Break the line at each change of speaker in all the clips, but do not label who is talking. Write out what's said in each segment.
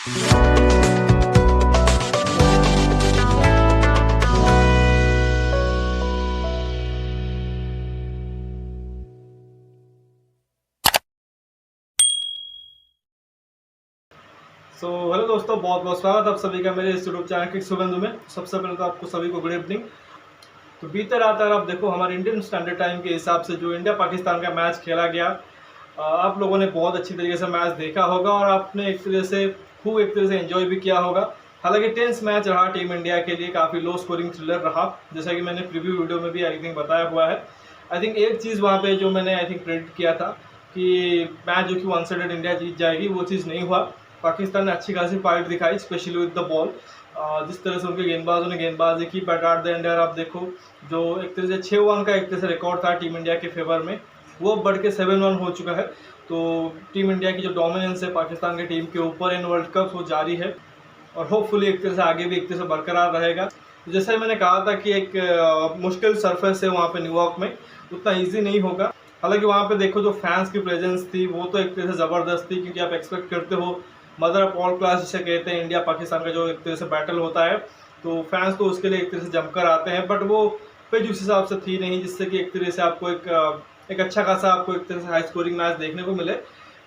Hello दोस्तों, बहुत बहुत स्वागत आप सभी का मेरे इस यूट्यूब चैनल किक सुगंध में। सबसे पहले तो आपको सभी को गुड इवनिंग। तो बीते रात आप देखो हमारे इंडियन स्टैंडर्ड टाइम के हिसाब से जो इंडिया पाकिस्तान का मैच खेला गया, आप लोगों ने बहुत अच्छी तरीके से मैच देखा होगा और आपने एक तरह से एंजॉय भी किया होगा। हालांकि टेंस मैच रहा टीम इंडिया के लिए, काफ़ी लो स्कोरिंग थ्रिलर रहा, जैसा कि मैंने प्रीव्यू वीडियो में भी आई थिंक बताया हुआ है। आई थिंक एक चीज़ वहाँ पे जो मैंने आई थिंक प्रेडिक्ट किया था कि मैच जो कि वन साइडेड इंडिया जीत जाएगी, वो चीज़ नहीं हुआ। पाकिस्तान ने अच्छी खासी फाइट दिखाई, स्पेशली विद द बॉल। जिस तरह से उनके गेंदबाजों ने गेंदबाजी की, बट एट द एंड आप देखो जो एक तरह से 6-1 का एक तरह से रिकॉर्ड था टीम इंडिया के फेवर में, वो बढ़ के 7-1 हो चुका है। तो टीम इंडिया की जो डोमिनेंस है पाकिस्तान की टीम के ऊपर इन वर्ल्ड कप वो जारी है और होपफुली एक तरह से आगे भी एक तरह से बरकरार रहेगा। जैसा मैंने कहा था कि एक मुश्किल सरफेस है वहाँ पे न्यूयॉर्क में, उतना ईजी नहीं होगा। हालांकि वहाँ पे देखो जो फैंस की प्रेजेंस थी वो तो एक तरह से ज़बरदस्त थी, क्योंकि आप एक्सपेक्ट करते हो मदर ऑफ ऑल क्लास जिसे कहते हैं, इंडिया पाकिस्तान का जो एक तरह से बैटल होता है, तो फैंस तो उसके लिए एक तरह से जमकर आते हैं, बट वो पिच उस हिसाब से थी नहीं जिससे कि एक तरह से आपको एक अच्छा खासा आपको एक तरह से हाई स्कोरिंग मैच देखने को मिले।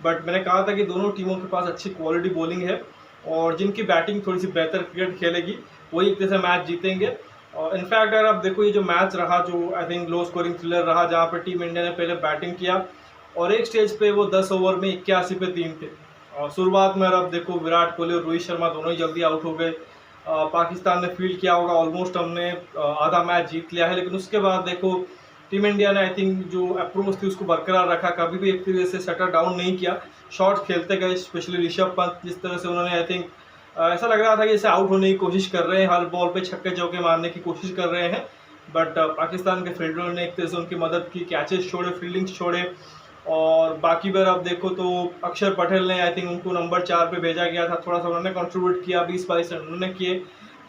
बट मैंने कहा था कि दोनों टीमों के पास अच्छी क्वालिटी बॉलिंग है और जिनकी बैटिंग थोड़ी सी बेहतर क्रिकेट खेलेगी वही एक तरह से मैच जीतेंगे। और इनफैक्ट अगर आप देखो ये जो मैच रहा, जो I think low scoring thriller रहा, जहाँ पर टीम इंडिया ने पहले बैटिंग किया और एक स्टेज पे वो 10 ओवर में 81 पे 3 थे। और शुरुआत में अब देखो विराट कोहली और रोहित शर्मा दोनों ही जल्दी आउट हो गए। पाकिस्तान ने फील्ड किया होगा, ऑलमोस्ट हमने आधा मैच जीत लिया है, लेकिन उसके बाद देखो टीम इंडिया ने आई थिंक जो अप्रोच थी उसको बरकरार रखा, कभी भी एक तरह से शटर डाउन नहीं किया, शॉट खेलते गए। स्पेशली ऋषभ पंत जिस तरह से उन्होंने आई थिंक ऐसा लग रहा था कि जैसे आउट होने की कोशिश कर रहे हैं, हर बॉल पे छक्के चौके मारने की कोशिश कर रहे हैं, बट पाकिस्तान के फील्डरों ने एक तरह से उनकी मदद की, कैचेस छोड़े, फील्डिंग्स छोड़े। और बाकी बार आप देखो तो अक्षर पटेल ने आई थिंक उनको नंबर 4 पे भेजा गया था, थोड़ा सा उन्होंने कंट्रीब्यूट किया, 20-22 रन उन्होंने किए।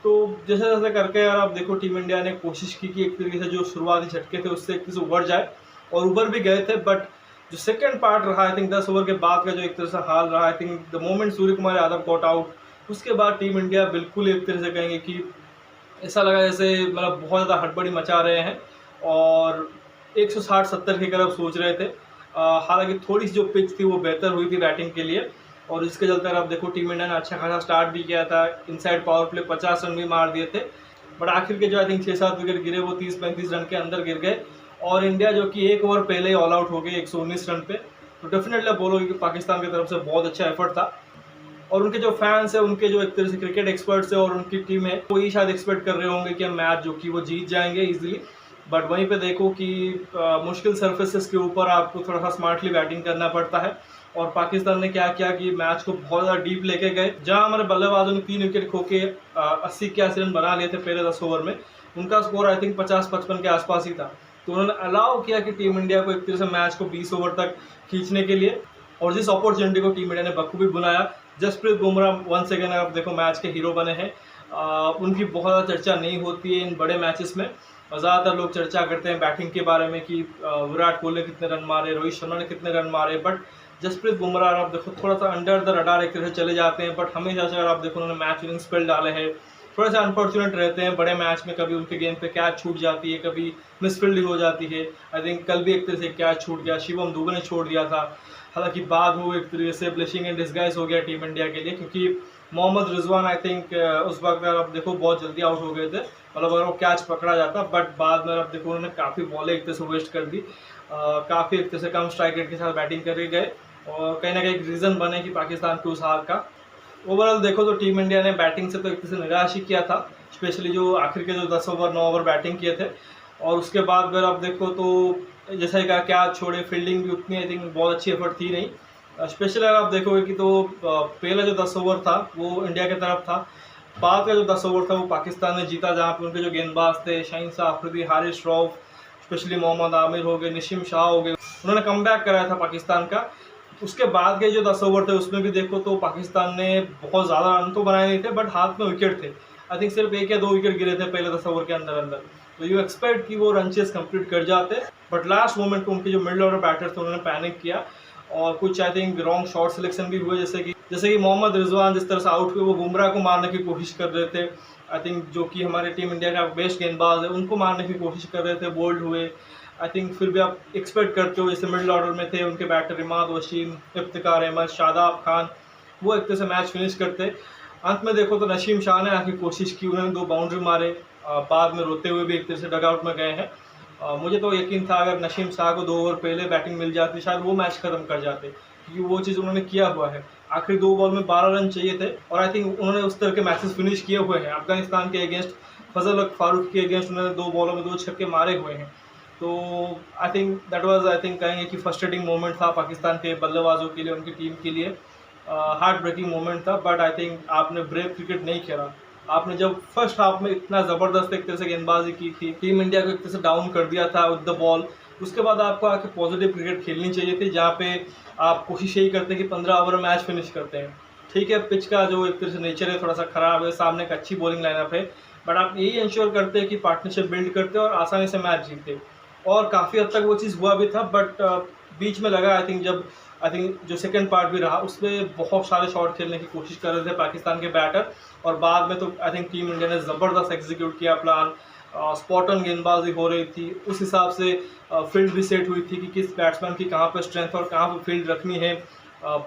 तो जैसे जैसे करके यार आप देखो टीम इंडिया ने कोशिश की कि एक तरीके से जो शुरुआती झटके थे उससे एक तरह से उबर जाए, और उबर भी गए थे। बट जो सेकंड पार्ट रहा आई थिंक 10 ओवर के बाद का जो एक तरह से हाल रहा, I think the moment Surya Kumar Yadav got out, उसके बाद टीम इंडिया बिल्कुल एक तरह से कहेंगे कि ऐसा लगा जैसे मतलब बहुत ज़्यादा हड़बड़ी मचा रहे हैं और 160-70 की तरफ सोच रहे थे। हालांकि थोड़ी सी जो पिच थी वो बेहतर हुई थी बैटिंग के लिए, और इसके चलते आप देखो टीम इंडिया ने अच्छा खासा स्टार्ट भी किया था, इनसाइड पावर प्ले 50 रन भी मार दिए थे। बट आखिर के जो आई थिंक 6-7 विकेट गिरे वो 30-35 रन के अंदर गिर गए, और इंडिया जो कि एक ओवर पहले ही ऑल आउट हो गई 119 रन पे। तो डेफिनेटली आप बोलोगे कि पाकिस्तान की तरफ से बहुत अच्छा एफर्ट था, और उनके जो फैंस है, उनके जो एक तरह से क्रिकेट एक्सपर्ट्स है और उनकी टीम है, वो ये शायद एक्सपेक्ट कर रहे होंगे कि हम मैच जो कि वो जीत जाएंगे इजीली। बट वहीं पे देखो कि मुश्किल सर्फेसेस के ऊपर आपको थोड़ा सा स्मार्टली बैटिंग करना पड़ता है, और पाकिस्तान ने क्या किया कि मैच को बहुत ज़्यादा डीप लेके गए। जहां हमारे बल्लेबाजों ने 3 विकेट खो के 80-81 रन बना लिए थे पहले 10 ओवर में, उनका स्कोर आई थिंक 50-55 के आसपास ही था। तो उन्होंने अलाउ किया कि टीम इंडिया को एक तरह से मैच को 20 ओवर तक खींचने के लिए, और जिस अपॉर्चुनिटी को टीम इंडिया ने बखूबी बुलाया। जसप्रीत बुमराह वंस अगेन आप देखो मैच के हीरो बने हैं। उनकी बहुत ज़्यादा चर्चा नहीं होती है इन बड़े मैचेस में, ज़्यादातर लोग चर्चा करते हैं बैटिंग के बारे में कि विराट कोहली ने कितने रन मारे, रोहित शर्मा ने कितने रन मारे, बट जसप्रीत बुमराह आप देखो थोड़ा सा अंडर द रडार एक तरह से चले जाते हैं। बट हमेशा से अगर आप देखो उन्होंने मैच विनिंग स्पेल डाले हैं, थोड़े से अनफॉर्चुनेट रहते हैं बड़े मैच में, कभी उनके गेंद पे कैच छूट जाती है, कभी मिसफील्डिंग हो जाती है। आई थिंक कल भी एक तरह से कैच छूट गया, शिवम दुबे ने छोड़ दिया था। हालांकि बाद में वो एक तरीके से ब्लेसिंग इन डिस्गाइज हो गया टीम इंडिया के लिए, क्योंकि मोहम्मद रिजवान आई थिंक उस वक्त आप देखो बहुत जल्दी आउट हो गए थे, मतलब अगर वो कैच पकड़ा जाता। बट बाद में आप देखो उन्होंने काफ़ी बॉलें एक तरह से वेस्ट कर दी, काफ़ी एक तरह से कम स्ट्राइक रेट के साथ बैटिंग करके गए, और कहीं ना कहीं एक रीज़न बने कि पाकिस्तान के उस हार का। ओवरऑल देखो तो टीम इंडिया ने बैटिंग से तो एक तरह से निराश ही किया था, स्पेशली जो आखिर के जो 10 ओवर 9 ओवर बैटिंग किए थे, और उसके बाद अगर आप देखो तो जैसा ही कहा कैच छोड़े, फील्डिंग भी उतनी आई थिंक बहुत अच्छी एफर्ट थी नहीं। स्पेशली अगर आप देखोगे कि तो पहला जो 10 ओवर था वो इंडिया की तरफ था, बाद का जो 10 ओवर था वो पाकिस्तान ने जीता, जहाँ पे उनके जो गेंदबाज थे शाहीन शाह अफरीदी, हारिस रऊफ, स्पेशली मोहम्मद आमिर हो गए, निशिम शाह हो गए, उन्होंने कमबैक कराया था पाकिस्तान का। उसके बाद के जो 10 ओवर थे उसमें भी देखो तो पाकिस्तान ने बहुत ज़्यादा रन तो बनाए नहीं थे, बट हाथ में विकेट थे। आई थिंक सिर्फ 1 या 2 विकेट गिरे थे पहले 10 ओवर के अंदर अंदर, तो यू एक्सपेक्ट कि वो रन चेस कंप्लीट कर जाते। बट लास्ट मोमेंट को उनके जो मिडल ऑर्डर बैटर थे उन्होंने पैनिक किया, और कुछ I think wrong shot selection भी हुए, जैसे कि जैसे कि मोहम्मद रिजवान जिस तरह से आउट हुए, वो बुमराह को मारने की कोशिश कर रहे थे। आई थिंक जो कि हमारे टीम इंडिया का बेस्ट गेंदबाज है, उनको मारने की कोशिश कर रहे थे, बोल्ड हुए। आई थिंक फिर भी आप एक्सपेक्ट करते हो, जैसे मिडिल ऑर्डर में थे उनके बैटर इमाद वसीम, इफ्तिकार अहमद, शादाब खान, वो एक तरह से मैच फिनिश करते। अंत में देखो तो नसीम शाह ने आके कोशिश की, उन्होंने 2 बाउंड्री मारे, बाद में रोते हुए भी एक तरह से डगआउट में गए हैं। मुझे तो यकीन था अगर नसीम शाह को 2 ओवर पहले बैटिंग मिल जाती शायद वो मैच खत्म कर जाते, क्योंकि वो चीज़ उन्होंने किया हुआ है। आखिरी 2 बॉल में 12 रन चाहिए थे और आई थिंक उन्होंने उस तरह के मैचेस फिनिश किए हुए हैं। अफगानिस्तान के अगेंस्ट, फजल फारूक के अगेंस्ट उन्होंने 2 बॉलों में 2 छक्के मारे हुए हैं। तो I think that was, I think कहेंगे कि फ्रस्ट्रेटिंग मोमेंट था पाकिस्तान के बल्लेबाजों के लिए, उनकी टीम के लिए। हार्ट ब्रेकिंग मोमेंट था, बट आई थिंक आपने ब्रेव क्रिकेट नहीं खेला। आपने जब फर्स्ट हाफ में इतना ज़बरदस्त एक तरह से गेंदबाजी की थी, टीम इंडिया को एक तरह से डाउन कर दिया था विद द बॉल, उसके बाद आपको आके पॉजिटिव क्रिकेट खेलनी चाहिए थी, जहाँ पे आप कोशिश यही करते हैं कि 15 ओवर में मैच फिनिश करते हैं। ठीक है, पिच का जो एक तरह से नेचर है थोड़ा सा ख़राब है, सामने एक अच्छी बॉलिंग लाइनअप है, बट आप यही इंश्योर करते हैं कि पार्टनरशिप बिल्ड करते और आसानी से मैच जीतते। और काफ़ी हद तक वो चीज़ हुआ भी था, बट बीच में लगा आई थिंक जो सेकंड पार्ट भी रहा उसमें बहुत सारे शॉट खेलने की कोशिश कर रहे थे पाकिस्तान के बैटर, और बाद में तो आई थिंक टीम इंडिया ने ज़बरदस्त एग्जीक्यूट किया प्लान। स्पॉट ऑन गेंदबाजी हो रही थी, उस हिसाब से फील्ड भी सेट हुई थी कि किस बैट्समैन की कहाँ पर स्ट्रेंथ और कहाँ पर फील्ड रखनी है।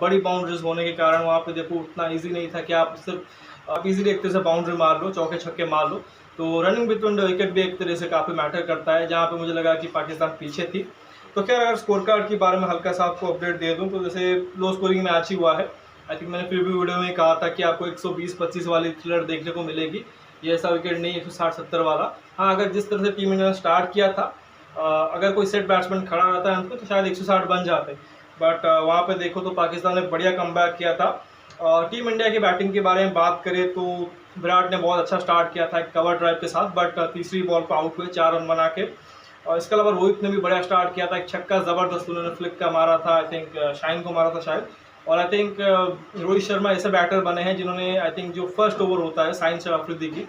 बड़ी बाउंड्रीज होने के कारण वहाँ पे देखो उतना इजी नहीं था कि आप सिर्फ आप इजीली एक तरह से बाउंड्री मार लो, चौके छक्के मार लो। तो रनिंग बिटवीन द विकेट भी एक तरह से काफ़ी मैटर करता है, जहाँ पे मुझे लगा कि पाकिस्तान पीछे थी। तो खैर, अगर स्कोर कार्ड के बारे में हल्का सा आपको अपडेट दे दूँ तो जैसे लो स्कोरिंग मैच ही हुआ है। आई थिंक मैंने प्रीव्यू वीडियो में कहा था कि आपको 120-25 वाली थ्रिलर देखने को मिलेगी, ये ऐसा विकेट नहीं 160-70 वाला। हाँ, अगर जिस तरह से टीम इंडिया ने स्टार्ट किया था, अगर कोई सेट बैट्समैन खड़ा रहता है अंत में तो शायद 160 बन जाते, बट वहाँ पे देखो तो पाकिस्तान ने बढ़िया कमबैक किया था। टीम इंडिया की बैटिंग के बारे में बात करें तो विराट ने बहुत अच्छा स्टार्ट किया था एक कवर ड्राइव के साथ, बट तीसरी बॉल पर आउट हुए 4 रन बना के। और इसके अलावा रोहित ने भी बढ़िया स्टार्ट किया था, एक छक्का ज़बरदस्त उन्होंने फ्लिक का मारा था, आई थिंक शाइन को मारा था शायद। और आई थिंक रोहित शर्मा ऐसे बैटर बने हैं जिन्होंने आई थिंक जो फर्स्ट ओवर होता है साइन से अफरीदी की,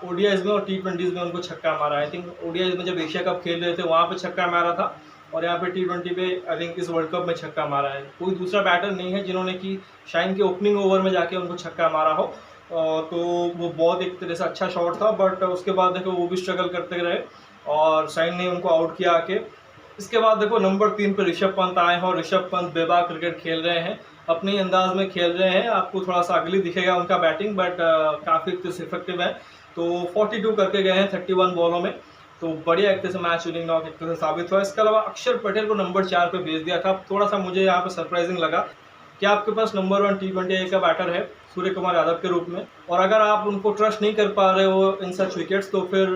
ओडीआईज में और T20s में उनको छक्का मारा। आई थिंक ओडीआईज में जब एशिया कप खेल रहे थे वहाँ पे छक्का मारा था, और यहाँ पे T20 पे आई थिंक इस वर्ल्ड कप में छक्का मारा है। कोई दूसरा बैटर नहीं है जिन्होंने कि शाइन के ओपनिंग ओवर में जाके उनको छक्का मारा हो। तो वो बहुत एक तरह से अच्छा शॉट था, बट उसके बाद देखो वो भी स्ट्रगल करते रहे और शाइन ने उनको आउट किया आके। इसके बाद देखो नंबर 3 पे ऋषभ पंत आए हैं, और ऋषभ पंत बेबाक क्रिकेट खेल रहे हैं, अपने अंदाज में खेल रहे हैं। आपको थोड़ा सा अगली दिखेगा उनका बैटिंग, बट काफ़ी इफेक्टिव है। तो 42 करके गए हैं 31 बॉलों में, तो बढ़िया एक तरह से मैच विनिंग नॉक एक तरह से साबित हुआ। इसके अलावा अक्षर पटेल को नंबर 4 पे भेज दिया था, थोड़ा सा मुझे यहाँ पे सरप्राइजिंग लगा कि आपके पास नंबर 1 T20 का बैटर है सूर्य कुमार यादव के रूप में, और अगर आप उनको ट्रस्ट नहीं कर पा रहे हो इन सच विकेट्स, तो फिर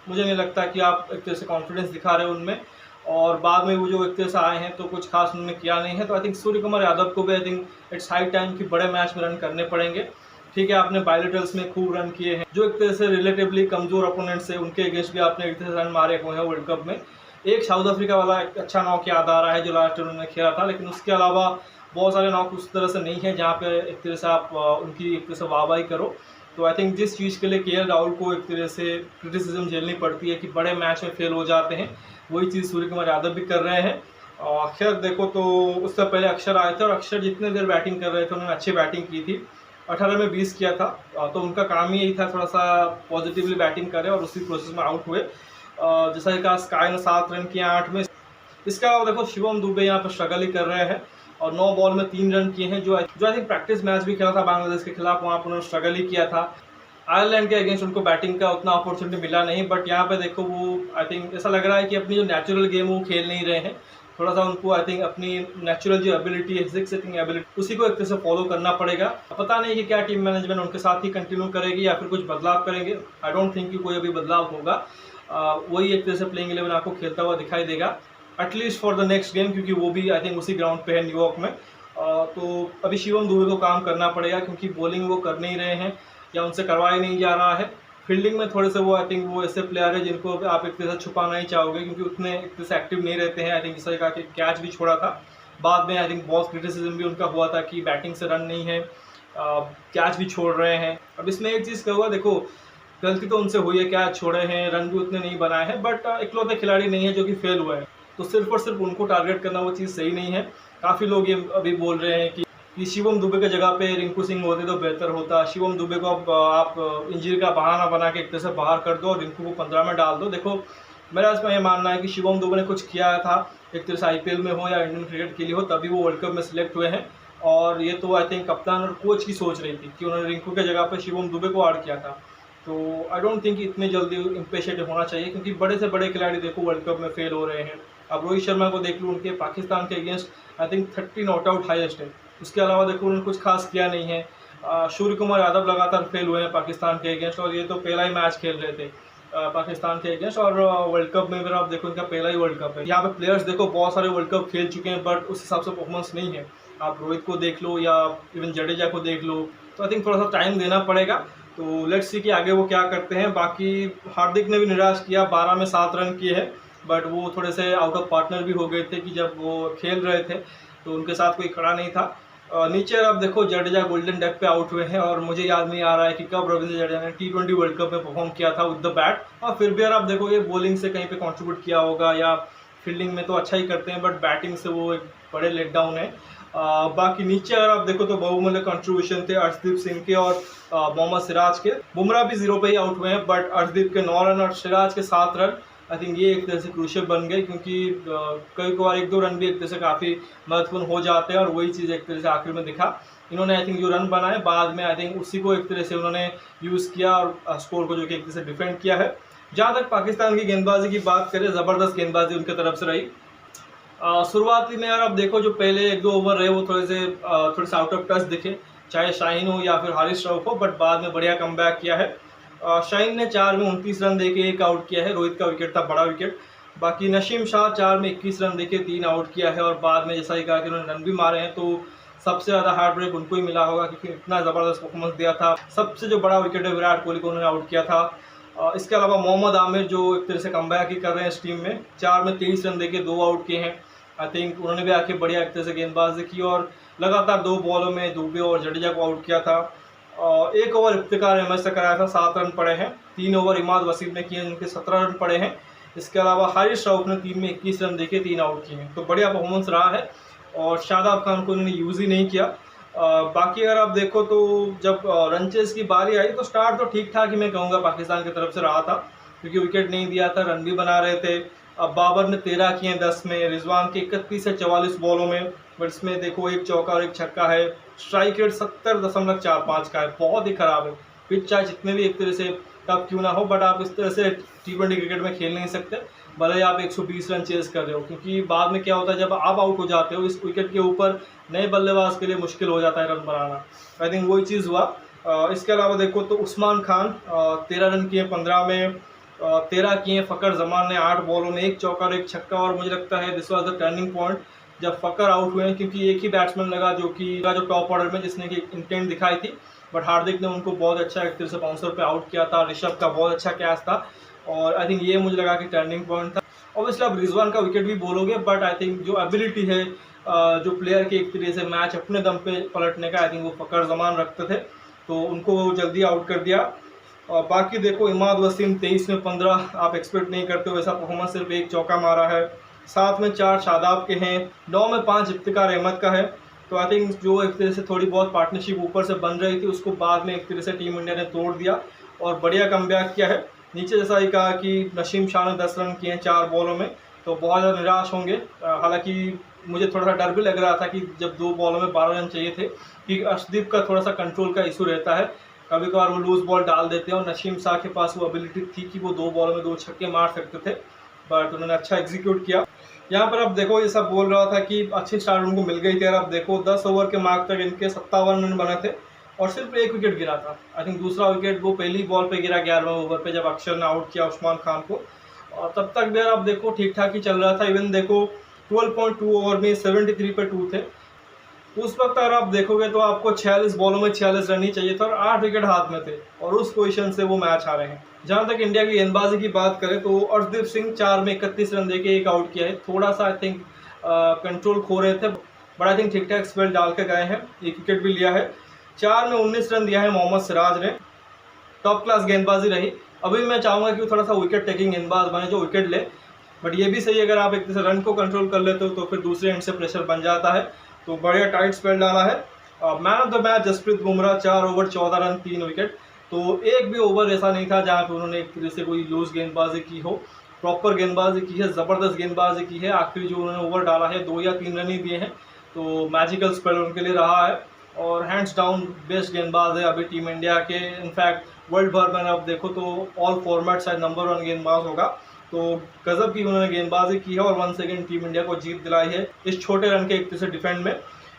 मुझे नहीं लगता कि आप एक तरह से कॉन्फिडेंस दिखा रहे हो उनमें। और बाद में वो जो एक तरह से आए हैं तो कुछ खास उन्होंने किया नहीं है। तो आई थिंक सूर्य कुमार यादव को भी I think it's high time कि बड़े मैच में रन करने पड़ेंगे। ठीक है, आपने बायलेटरल्स में खूब रन किए हैं, जो एक तरह से रिलेटिवली कमज़ोर अपोनेंट्स है उनके अगेंस्ट भी आपने एक तरह से रन मारे हुए हैं वर्ल्ड कप में। एक साउथ अफ्रीका वाला एक अच्छा नॉक याद आ रहा है जो लास्ट उन्होंने खेला था, लेकिन उसके अलावा बहुत सारे नॉक उस तरह से नहीं है जहाँ पे एक तरह से आप उनकी एक तरह से वाहवाही करो। तो आई थिंक जिस चीज़ के लिए KL राहुल को एक तरह से क्रिटिसिज्म झेलनी पड़ती है कि बड़े मैच में फेल हो जाते हैं, वही चीज़ सूर्य कुमार यादव भी कर रहे हैं। और अक्षर देखो तो उससे पहले अक्षर आए थे, और अक्षर जितने देर बैटिंग कर रहे थे उन्होंने अच्छी बैटिंग की थी, 18 में 20 किया था। तो उनका काम ही यही था थोड़ा सा पॉजिटिवली बैटिंग करें, और उसी प्रोसेस में आउट हुए। जैसा कि स्काई ने 7 रन किए 8 में। इसके अलावा देखो शिवम दुबे यहाँ पर स्ट्रगल ही कर रहे हैं, और 9 बॉल में 3 रन किए हैं, जो आई थिंक प्रैक्टिस मैच भी खेला था बांग्लादेश के खिलाफ, वहाँ पर उन्होंने स्ट्रगल ही किया था। आयरलैंड के अगेंस्ट उनको बैटिंग का उतना अपॉर्चुनिटी मिला नहीं, बट यहाँ पे देखो वो आई थिंक ऐसा लग रहा है कि अपनी जो नेचुरल गेम वो खेल नहीं रहे हैं। थोड़ा सा उनको आई थिंक अपनी नेचुरल जो एबिलिटी है, सिक्स सेटिंग एबिलिटी, उसी को एक तरह से फॉलो करना पड़ेगा। पता नहीं कि क्या टीम मैनेजमेंट उनके साथ ही कंटिन्यू करेगी या फिर कुछ बदलाव करेंगे। आई डोंट थिंक कि कोई अभी बदलाव होगा। वही एक तरह से प्लेइंग 11 आपको खेलता हुआ दिखाई देगा, at least for the next game, क्योंकि वो भी आई थिंक उसी ग्राउंड पे है न्यूयॉर्क में। तो अभी शिवम दुबे को काम करना पड़ेगा, क्योंकि बॉलिंग वो कर नहीं रहे हैं या उनसे करवाया नहीं जा रहा है। फील्डिंग में थोड़े से वो आई थिंक वो ऐसे प्लेयर है जिनको आप एक तरह से छुपाना ही चाहोगे, क्योंकि उतने एक तरह से एक्टिव नहीं रहते हैं। आई थिंक जिस तरह का कैच भी छोड़ा था, बाद में आई थिंक बहुत क्रिटिसिज्म भी उनका हुआ था कि बैटिंग से रन नहीं है, कैच भी छोड़ रहे हैं। अब इसमें एक चीज़ कहूँगा, देखो गलती तो उनसे हुई है, कैच छोड़े हैं, रन भी उतने नहीं बनाए हैं, बट इकलौते खिलाड़ी नहीं है जो कि फेल हुआ है, तो सिर्फ और सिर्फ उनको टारगेट करना वो चीज़ सही नहीं है। काफ़ी लोग ये अभी बोल रहे हैं कि कि शिवम दुबे की जगह पे रिंकू सिंह होते तो बेहतर होता। शिवम दुबे को अब आप इंजरी का बहाना बना के एक तरह से बाहर कर दो और रिंकू को 15 में डाल दो। देखो मेरा इसमें ये मानना है कि शिवम दुबे ने कुछ किया था एक तरह से IPL में हो या इंडियन क्रिकेट के लिए हो, तभी वो वर्ल्ड कप में सिलेक्ट हुए हैं। और ये तो आई थिंक कप्तान और कोच की सोच रही थी कि उन्होंने रिंकू के जगह पर शिवम दुबे को ऐड किया था। तो आई डोंट थिंक इतने जल्दी इम्पेशेंट होना चाहिए, क्योंकि बड़े से बड़े खिलाड़ी देखो वर्ल्ड कप में फेल हो रहे हैं। अब रोहित शर्मा को देख लो, उनके पाकिस्तान के against I think 30 not out highest है। उसके अलावा देखो उन्होंने कुछ खास किया नहीं है। सूर्य कुमार यादव लगातार फेल हुए हैं पाकिस्तान के अगेंस्ट, और ये तो पहला ही मैच खेल रहे थे पाकिस्तान के अगेंस्ट, और वर्ल्ड कप में अगर आप देखो इनका पहला ही वर्ल्ड कप है। यहाँ पे प्लेयर्स देखो बहुत सारे वर्ल्ड कप खेल चुके हैं, बट उस हिसाब से परफॉर्मेंस नहीं है। आप रोहित को देख लो या इवन जडेजा को देख लो, तो आई थिंक थोड़ा सा टाइम देना पड़ेगा। तो लेट्स सी कि आगे वो क्या करते हैं। बाकी हार्दिक ने भी निराश किया, 12 में 7 रन किए हैं, बट वो थोड़े से आउट ऑफ पार्टनर भी हो गए थे कि जब वो खेल रहे थे तो उनके साथ कोई खड़ा नहीं था। नीचे आप देखो जडेजा गोल्डन डक पे आउट हुए हैं, और मुझे याद नहीं आ रहा है कि कब रविंद्र जडेजा ने T20 वर्ल्ड कप में परफॉर्म किया था विद द बैट। और फिर भी यार आप देखो ये बॉलिंग से कहीं पे कंट्रीब्यूट किया होगा, या फील्डिंग में तो अच्छा ही करते हैं, बट बैटिंग से वो एक बड़े लेट डाउन है। बाकी नीचे अगर आप देखो तो बहुमूल्य कंट्रीब्यूशन थे अर्शदीप सिंह के और मोहम्मद सिराज के। बुमराह भी 0 पे ही आउट हुए हैं, बट अर्शदीप के 9 रन और सिराज के 7 रन आई थिंक ये एक तरह से क्रूशियल बन गए, क्योंकि कई बार 1-2 रन भी एक तरह से काफ़ी महत्वपूर्ण हो जाते हैं, और वही चीज़ एक तरह से आखिर में दिखा। इन्होंने आई थिंक जो रन बनाए बाद में आई थिंक उसी को एक तरह से उन्होंने यूज़ किया और स्कोर को जो कि एक तरह से डिफेंड किया है। जहाँ तक पाकिस्तान की गेंदबाजी की बात करें, ज़बरदस्त गेंदबाजी उनकी तरफ से रही। शुरुआती में यार आप देखो जो पहले 1-2 ओवर रहे वो थोड़े से आउट ऑफ टच दिखे, चाहे शाहीन हो या फिर हारिस रऊफ हो, बट बाद में बढ़िया कमबैक किया है। शाहीन ने 4 में 29 रन देके 1 आउट किया है, रोहित का विकेट था बड़ा विकेट। बाकी नसीम शाह 4 में 21 रन देके 3 आउट किया है, और बाद में जैसा ही कहा कि उन्होंने रन भी मारे हैं, तो सबसे ज़्यादा हार्ड ब्रेक उनको ही मिला होगा, क्योंकि इतना ज़बरदस्त परफॉर्मेंस दिया था। सबसे जो बड़ा विकेट है विराट कोहली को उन्होंने आउट किया था। इसके अलावा मोहम्मद आमिर जो एक तरह से कमबैक ही कर रहे हैं इस टीम में, 4 में 23 रन देके 2 आउट किए हैं। आई थिंक उन्होंने भी आके बढ़िया एक तरह से गेंदबाजी की, और लगातार 2 बॉलों में दुबे और जडेजा को आउट किया था। 1 ओवर इफ्तिकार अहमद से कराया था, 7 रन पड़े हैं। 3 ओवर इमाद वसीम ने किए, जिनके 17 रन पड़े हैं। इसके अलावा हारिस रऊफ ने 3 में 21 रन देके 3 आउट किए हैं, तो बढ़िया परफॉर्मेंस रहा है। और शादाब खान को उन्होंने यूज़ ही नहीं किया। बाकी अगर आप देखो तो जब रन चेस की बारी आई तो स्टार्ट तो ठीक ठाक ही मैं कहूँगा पाकिस्तान की तरफ से रहा था, क्योंकि विकेट नहीं दिया था, रन भी बना रहे थे। अब बाबर ने 13 किए 10 में, रिजवान के 31 से 44 बॉलों में, बट इसमें देखो 1 चौका और 1 छक्का है। स्ट्राइक रेट 70.45 का है, बहुत ही ख़राब है। पिच चाहे जितने भी एक तरह से टफ क्यों ना हो, बट आप इस तरह से T20 क्रिकेट में खेल नहीं सकते, भले ही आप 120 रन चेस कर रहे हो, क्योंकि बाद में क्या होता है जब आप आउट हो जाते हो इस विकेट के ऊपर, नए बल्लेबाज के लिए मुश्किल हो जाता है रन बनाना। आई थिंक वही चीज़ हुआ। इसके अलावा देखो तो उस्मान खान 13 रन किए 15 में, 13 किए। फ़कर जमान ने 8 बॉलों में 1 चौका और 1 छक्का, और मुझे लगता है this was the turning point जब फ़कर आउट हुए हैं, क्योंकि एक ही बैट्समैन लगा जो टॉप ऑर्डर में जिसने कि इंटेंट दिखाई थी, बट हार्दिक ने उनको बहुत अच्छा एक तरह से बाउंसर पे आउट किया था। ऋषभ का बहुत अच्छा कैच था, और आई थिंक ये मुझे लगा कि टर्निंग पॉइंट था। ऑब्वियसली आप रिजवान का विकेट भी बोलोगे, बट आई थिंक जो एबिलिटी है जो प्लेयर के एक तरह से मैच अपने दम पे पलटने का, आई थिंक वो फ़कर जमान रखते थे, तो उनको जल्दी आउट कर दिया। और बाकी देखो इमाद वसीम 23 में 15 आप एक्सपेक्ट नहीं करते हो वैसा परफॉर्मेंस, सिर्फ 1 चौका मारा है। 7 में 4 शादाब के हैं, 9 में 5 इफ्तिकार अहमद का है। तो आई थिंक जो एक तरह से थोड़ी बहुत पार्टनरशिप ऊपर से बन रही थी उसको बाद में एक तरह से टीम इंडिया ने तोड़ दिया और बढ़िया कमबैक किया है। नीचे जैसा ही कहा कि नसीम शाह ने 10 रन किए हैं 4 बॉलों में, तो बहुत ज़्यादा निराश होंगे। हालांकि मुझे थोड़ा सा डर भी लग रहा था कि जब 2 बॉलों में 12 रन चाहिए थे, कि अर्शदीप का थोड़ा सा कंट्रोल का इशू रहता है, कभी कभार वो लूज बॉल डाल देते हैं, और नसीम शाह के पास वो एबिलिटी थी कि वो 2 बॉलों में 2 छक्के मार सकते थे, बट उन्होंने अच्छा एग्जीक्यूट किया। यहाँ पर आप देखो ये सब बोल रहा था कि अच्छी स्टार्ट उनको मिल गई थी, और आप देखो 10 ओवर के मार्क तक इनके 57 रन बने थे और सिर्फ 1 विकेट गिरा था। आई थिंक दूसरा विकेट वो पहली बॉल पे गिरा 11वें ओवर पे, जब अक्षर ने आउट किया उस्मान खान को, और तब तक भी यार आप देखो ठीक ठाक ही चल रहा था। इवन देखो 12.2 ओवर में 73 पे 2 थे। उस वक्त अगर आप देखोगे तो आपको 46 बॉलों में 46 रन ही चाहिए था, और 8 विकेट हाथ में थे, और उस पोजीशन से वो मैच हारे हैं। जहां तक इंडिया की गेंदबाजी की बात करें तो अर्शदीप सिंह 4 में 31 रन देके 1 आउट किया है। थोड़ा सा आई थिंक कंट्रोल खो रहे थे, बट आई थिंक ठीक ठाक स्पेल डाल के गए हैं, 1 विकेट भी लिया है। 4 में 19 रन दिया है मोहम्मद सिराज ने, टॉप क्लास गेंदबाजी रही। अभी मैं चाहूँगा कि वो थोड़ा सा विकेट टेकिंग गेंदबाज बने जो विकेट ले, बट ये भी सही है अगर आप एक तरह से रन को कंट्रोल कर लेते हो तो फिर दूसरे एंड से प्रेशर बन जाता है। तो बढ़िया टाइट स्पेल डाला है। Man of the match Jasprit Bumrah, 4 over 14 run 3 wicket. तो एक भी ओवर ऐसा नहीं था जहाँ पे उन्होंने एक तरह से कोई लूज गेंदबाजी की हो, प्रॉपर गेंदबाजी की है, ज़बरदस्त गेंदबाजी की है। आखिरी जो उन्होंने ओवर डाला है 2 या 3 रन ही दिए हैं, तो मैजिकल स्पेल उनके लिए रहा है और हैंड्स डाउन बेस्ट गेंदबाज है अभी टीम इंडिया के। इनफैक्ट वर्ल्ड भर में आप देखो तो ऑल फॉर्मेट शायद नंबर 1 गेंदबाज होगा। तो गजब की उन्होंने गेंदबाजी की है और वंस अगेन टीम इंडिया को जीत दिलाई है इस छोटे रन के एक तरह से डिफेंड में।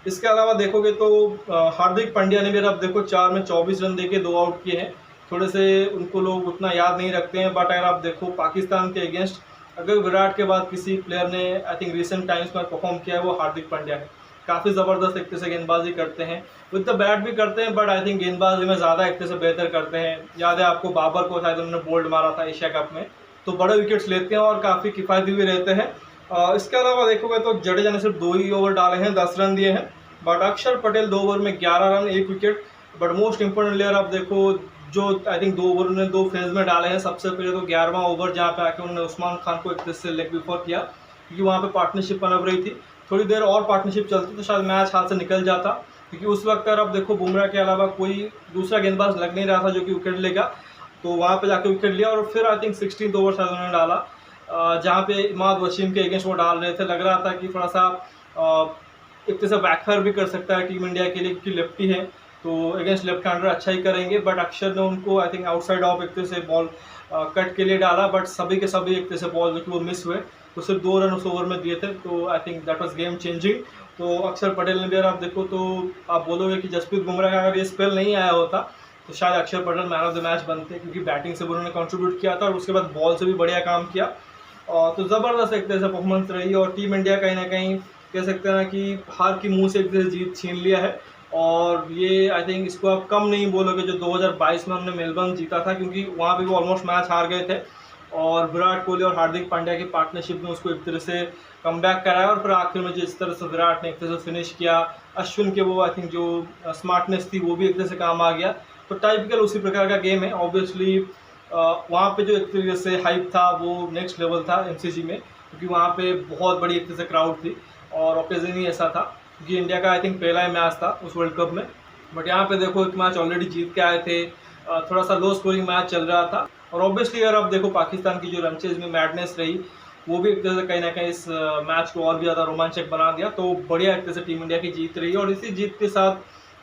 इसके अलावा देखोगे तो हार्दिक पांड्या ने भी अब देखो 4 में 24 रन देके 2 आउट किए हैं। थोड़े से उनको लोग उतना याद नहीं रखते हैं, बट अगर आप देखो पाकिस्तान के अगेंस्ट अगर विराट के बाद किसी प्लेयर ने आई थिंक रिसेंट टाइम्स में परफॉर्म किया है वो हार्दिक पांड्या है। काफ़ी ज़बरदस्त एक तरह से गेंदबाजी करते हैं, विद द बैट भी करते हैं, बट आई थिंक गेंदबाजी में ज़्यादा एक तरह से बेहतर करते हैं। याद है आपको बाबर को शायद उन्होंने बोल्ड मारा था एशिया कप में, तो बड़े विकेट्स लेते हैं और काफ़ी किफ़ायती भी रहते हैं। इसके अलावा देखोगे तो जडेजा ने सिर्फ 2 ही ओवर डाले हैं, 10 रन दिए हैं, बट अक्षर पटेल 2 ओवर में 11 run 1 wicket. But most important player आप देखो जो आई थिंक 2 ओवर उन्होंने 2 फेज में डाले हैं। सबसे पहले तो 11वां ओवर जहाँ पे आके उन्होंने उस्मान खान को एक तरह से लेग बिफोर किया, क्योंकि वहाँ पे पार्टनरशिप पनप रही थी। थोड़ी देर और पार्टनरशिप चलती तो शायद मैच हाथ से निकल जाता, क्योंकि उस वक्त अगर आप देखो बुमराह के अलावा कोई दूसरा गेंदबाज लग नहीं रहा था जो कि विकेट लेगा, तो वहाँ पे जाके विकेट लिया। और फिर आई थिंक 16th ओवर शायद उन्होंने डाला जहाँ पे इमाद वसीम के अगेंस्ट वो डाल रहे थे। लग रहा था कि थोड़ा सा एक तरह से बैकफायर भी कर सकता है टीम इंडिया के लिए, क्योंकि लेफ्टी है तो अगेंस्ट लेफ्ट हैंडर अच्छा ही करेंगे। बट अक्षर ने उनको आई थिंक आउटसाइड ऑफ एक तरह से बॉल कट के लिए डाला, बट सभी के सभी एक तरह से बॉल जो कि वो मिस हुए, तो सिर्फ 2 रन उस ओवर में दिए थे। तो I think that was game changing. तो अक्षर पटेल ने भी अगर आप देखो तो आप बोलोगे कि जसप्रीत बुमराह का अगर ये स्पेल नहीं आया होता तो शायद अक्षर Patel man of the match बनते, क्योंकि बैटिंग से उन्होंने कंट्रीब्यूट किया था और उसके बाद बॉल से भी बढ़िया काम किया। तो ज़बरदस्त एक तरह से परफॉर्मेंस रही और टीम इंडिया कहीं ना कहीं कह सकते हैं ना कि हार की मुंह से एक तरह से जीत छीन लिया है। और ये आई थिंक इसको आप कम नहीं बोलोगे जो 2022 में हमने मेलबर्न जीता था, क्योंकि वहाँ भी वो ऑलमोस्ट मैच हार गए थे और विराट कोहली और हार्दिक पांड्या की पार्टनरशिप में उसको एक तरह से कमबैक कराया और फिर आखिर में जिस तरह से विराट ने एक तरह से फिनिश किया, अश्विन के वो आई थिंक जो स्मार्टनेस थी वो भी एक तरह से काम आ गया। तो टाइपिकल उसी प्रकार का गेम है। ऑब्वियसली वहाँ पे जो एक तरीके से हाइप था वो नेक्स्ट लेवल था MCG में, क्योंकि वहाँ पे बहुत बड़ी एक तरह से क्राउड थी और ओकेजन ही ऐसा था, क्योंकि इंडिया का आई थिंक पहला ही मैच था उस वर्ल्ड कप में। बट यहाँ पे देखो एक मैच ऑलरेडी जीत के आए थे, थोड़ा सा लो स्कोरिंग मैच चल रहा था और ऑब्वियसली अगर आप देखो पाकिस्तान की जो रनचेज में मैडनेस रही वो भी एक तरह से कहीं ना कहीं इस मैच को और भी ज़्यादा रोमांचक बना दिया। तो बढ़िया एक तरह से टीम इंडिया की जीत रही और इसी जीत के साथ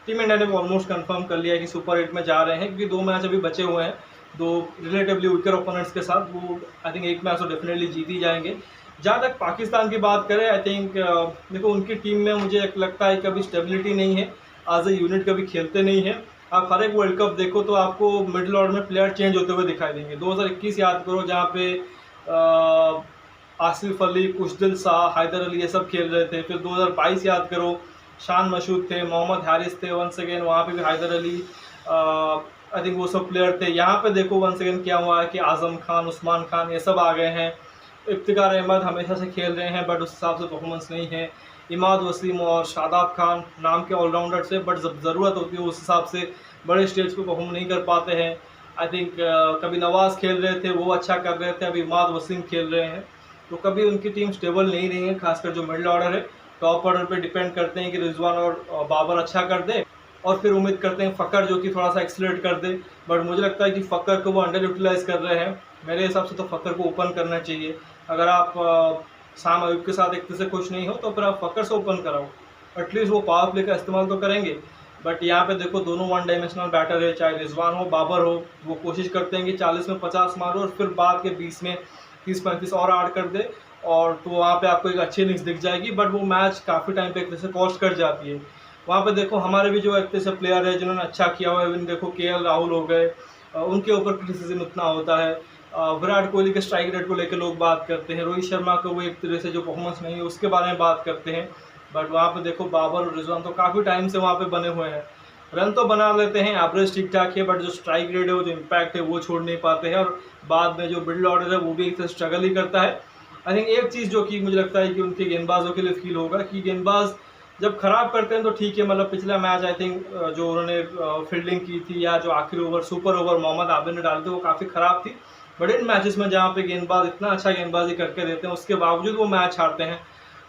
टीम इंडिया ने ऑलमोस्ट कंफर्म कर लिया है कि सुपर 8 में जा रहे हैं, क्योंकि 2 मैच अभी बचे हुए हैं, 2 रिलेटिवली वीकर ओपोनेंट्स के साथ। वो आई थिंक एक मैच तो डेफिनेटली जीत ही जाएंगे। जहाँ तक पाकिस्तान की बात करें आई थिंक देखो उनकी टीम में मुझे एक लगता है कभी स्टेबिलिटी नहीं है, एज ए यूनिट कभी खेलते नहीं है। आप हर एक वर्ल्ड कप देखो तो आपको मिडिल ऑर्डर में प्लेयर चेंज होते हुए दिखाई देंगे। 2021 याद करो जहाँ पे आसिफ अली, कुशदिल शाह, हैदर अली ये सब खेल रहे थे। फिर 2022 याद करो शान मशहूद थे, मोहम्मद हारिस थे, वंस अगेन वहाँ पे भी हैदर अली आई थिंक वो सब प्लेयर थे। यहाँ पे देखो वंस अगेन क्या हुआ है कि आजम खान, उस्मान खान ये सब आ गए हैं। इफ्तिकार अहमद हमेशा से खेल रहे हैं बट उस हिसाब से परफॉर्मेंस नहीं है। इमाद वसीम और शादाब खान नाम के ऑलराउंडर से, बट जब ज़रूरत होती है उस हिसाब से बड़े स्टेज पे परफॉर्म नहीं कर पाते हैं। आई थिंक कभी नवाज़ खेल रहे थे वो अच्छा कर रहे थे, अभी इमाद वसीम खेल रहे हैं, तो कभी उनकी टीम स्टेबल नहीं रही है। खासकर जो मिडिल ऑर्डर है, टॉप ऑर्डर पे डिपेंड करते हैं कि रिजवान और बाबर अच्छा कर दे और फिर उम्मीद करते हैं फ़कर जो कि थोड़ा सा एक्सीलरेट कर दे। बट मुझे लगता है कि फ़कर को वो अंडर यूटिलाइज़ कर रहे हैं। मेरे हिसाब से तो फ़कर को ओपन करना चाहिए। अगर आप शाम अयूब के साथ एक तरह से खुश नहीं हो तो फिर आप फ़कर से ओपन कराओ, एटलीस्ट वो पावर प्ले का इस्तेमाल तो करेंगे। बट यहाँ पे देखो दोनों वन डायमेंशनल बैटर है, चाहे रिजवान हो बाबर हो, वो कोशिश करते हैं कि 40 में 50 मारो और फिर बाद के 20 में 30-35 और ऐड कर दे, और तो वहाँ पे आपको एक अच्छी इनिंग्स दिख जाएगी। बट वो मैच काफ़ी टाइम पे एक तरह से कॉस्ट कर जाती है। वहाँ पे देखो हमारे भी जो एक तरह से प्लेयर है जिन्होंने अच्छा किया हुआ है, इवन देखो KL राहुल हो गए, उनके ऊपर क्रिटिसिज्म इतना होता है। विराट कोहली के स्ट्राइक रेट को लेकर लोग बात करते हैं, रोहित शर्मा को वो एक तरह से जो परफॉर्मेंस नहीं है उसके बारे में बात करते हैं। बट वहाँ पे देखो बाबर और रिजवान तो काफ़ी टाइम से वहाँ पे बने हुए हैं, रन तो बना लेते हैं, एवरेज ठीक ठाक है, बट जो स्ट्राइक रेट है वो जो इम्पैक्ट है वो छोड़ नहीं पाते हैं। और बाद में जो मिडिल ऑर्डर है वो भी एक तरह स्ट्रगल ही करता है। आई थिंक एक चीज़ जो कि मुझे लगता है कि उनके गेंदबाजों के लिए फील होगा कि गेंदबाज जब खराब करते हैं तो ठीक है, मतलब पिछला मैच आई थिंक जो उन्होंने फील्डिंग की थी या जो आखिरी over super over Mohammad Abid ने डाले थे वो काफ़ी ख़राब थी। बट इन मैचेस में जहाँ पे गेंदबाज इतना अच्छा गेंदबाजी करके देते हैं उसके बावजूद वो मैच हारते हैं,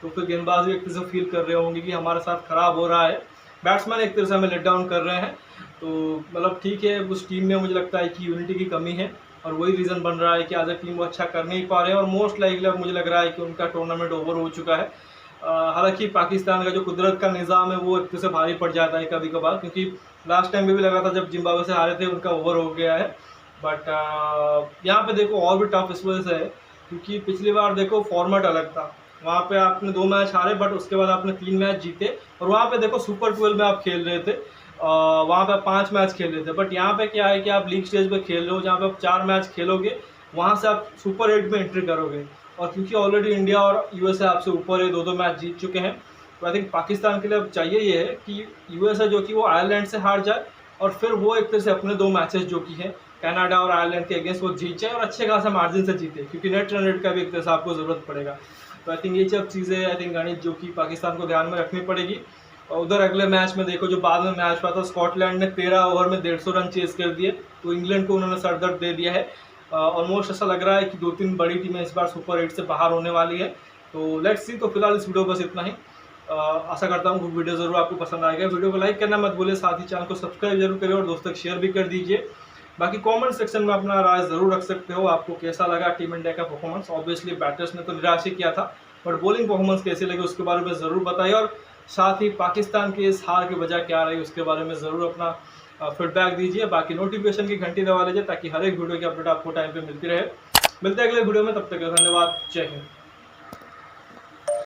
तो फिर गेंदबाज भी एक तरह से फील कर रहे होंगे कि हमारे साथ ख़राब हो रहा है। बैट्समैन एक तरह से हमें लेट डाउन कर रहे हैं। तो मतलब ठीक है, उस टीम में मुझे लगता है कि यूनिटी की कमी है और वही रीज़न बन रहा है कि एज अ टीम वो अच्छा कर नहीं पा रहे हैं और मोस्ट लाइकली अब मुझे लग रहा है कि उनका टूर्नामेंट ओवर हो चुका है। हालांकि पाकिस्तान का जो कुदरत का निज़ाम है वो एक तरह से भारी पड़ जाता है कभी कभार, क्योंकि लास्ट टाइम भी लगा था जब जिम्बाब्वे से हारे थे उनका ओवर हो गया है। बट यहाँ पे देखो और भी टफ इस वजह से है क्योंकि पिछली बार देखो फॉर्मेट अलग था। वहाँ पे आपने 2 मैच हारे बट उसके बाद आपने 3 मैच जीते और वहाँ पे देखो सुपर 12 में आप खेल रहे थे, वहाँ पे 5 मैच खेल रहे थे। बट यहाँ पे क्या है कि आप लीग स्टेज पे खेल रहे हो जहाँ पे आप 4 मैच खेलोगे, वहाँ से आप सुपर 8 में एंट्री करोगे और क्योंकि ऑलरेडी इंडिया और यूएसए आपसे ऊपर है, 2-2 मैच जीत चुके हैं। तो आई थिंक पाकिस्तान के लिए अब चाहिए ये है कि यूएसए जो कि वो आयरलैंड से हार जाए और फिर वो एक तरह से अपने 2 मैचेस जो कि हैं कनाडा और आयरलैंड के अगेंस्ट वो जीत जाए और अच्छे खासा मार्जिन से जीते, क्योंकि नेट रन रेट का भी एक तरह से आपको ज़रूरत पड़ेगा। तो आई थिंक ये सब चीज़ें आई थिंक गणित जो कि पाकिस्तान को ध्यान में रखनी पड़ेगी। और उधर अगले मैच में देखो जो बाद में मैच हुआ था, स्कॉटलैंड ने 13 ओवर में 150 रन चेस कर दिए, तो इंग्लैंड को उन्होंने सरदर्द दे दिया है। ऑलमोस्ट ऐसा लग रहा है कि 2-3 बड़ी टीमें इस बार सुपर 8 से बाहर होने वाली है। तो लेट्स सी। तो फिलहाल इस वीडियो बस इतना ही। आशा करता हूँ वीडियो ज़रूर आपको पसंद आएगा। वीडियो को लाइक करना मत भूलिए, साथ ही चैनल को सब्सक्राइब जरूर करिए और दोस्तों तक शेयर भी कर दीजिए। बाकी कमेंट सेक्शन में अपना राय ज़रूर रख सकते हो, आपको कैसा लगा टीम इंडिया का परफॉर्मेंस। ऑब्वियसली बैटर्स ने तो निराश ही किया था, बट बॉलिंग परफॉर्मेंस कैसी लगी उसके बारे में ज़रूर बताइए और साथ ही पाकिस्तान की इस हार की वजह क्या रही उसके बारे में ज़रूर अपना फीडबैक दीजिए। बाकी नोटिफिकेशन की घंटी दबा लीजिए ताकि हर एक वीडियो की अपडेट आपको टाइम पे मिलती रहे। मिलते हैं अगले वीडियो में, तब तक धन्यवाद। जय हिंद।